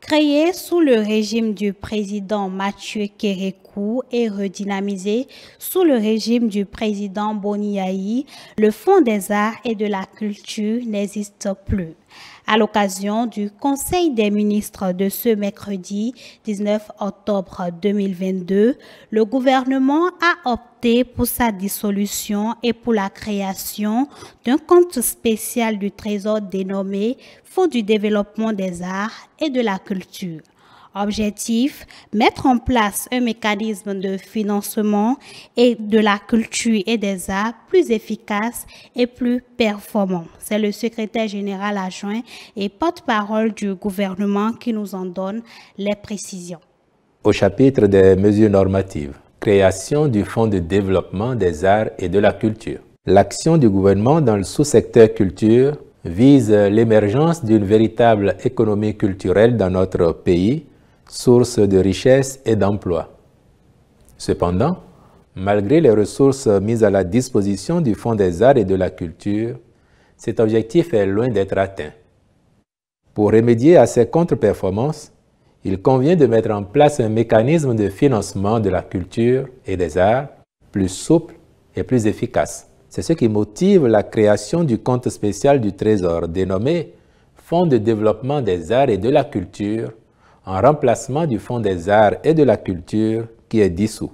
Créé sous le régime du président Mathieu Kérékou et redynamisé sous le régime du président Boni Yayi, le Fonds des arts et de la culture n'existe plus. À l'occasion du Conseil des ministres de ce mercredi 19 octobre 2022, le gouvernement a opté pour sa dissolution et pour la création d'un compte spécial du Trésor dénommé Fonds du développement des arts et de la culture. Objectif, mettre en place un mécanisme de financement et de la culture et des arts plus efficace et plus performant. C'est le secrétaire général adjoint et porte-parole du gouvernement qui nous en donne les précisions. Au chapitre des mesures normatives, création du Fonds de développement des arts et de la culture. L'action du gouvernement dans le sous-secteur culture vise l'émergence d'une véritable économie culturelle dans notre pays, source de richesse et d'emploi. Cependant, malgré les ressources mises à la disposition du Fonds des arts et de la culture, cet objectif est loin d'être atteint. Pour remédier à ces contre-performances, il convient de mettre en place un mécanisme de financement de la culture et des arts plus souple et plus efficace. C'est ce qui motive la création du compte spécial du Trésor dénommé Fonds de développement des arts et de la culture, en remplacement du Fonds des arts et de la culture qui est dissous.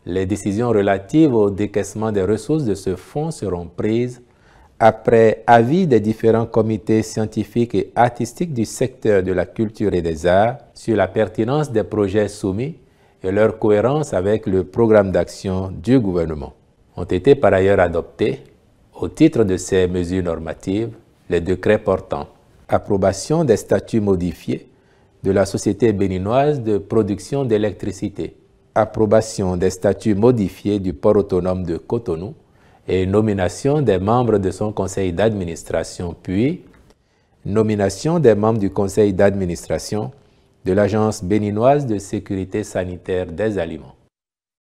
Les décisions relatives au décaissement des ressources de ce fonds seront prises après avis des différents comités scientifiques et artistiques du secteur de la culture et des arts sur la pertinence des projets soumis et leur cohérence avec le programme d'action du gouvernement. Ont été par ailleurs adoptés, au titre de ces mesures normatives, les décrets portant approbation des statuts modifiés de la Société béninoise de production d'électricité, approbation des statuts modifiés du port autonome de Cotonou et nomination des membres de son conseil d'administration, puis nomination des membres du conseil d'administration de l'Agence béninoise de sécurité sanitaire des aliments.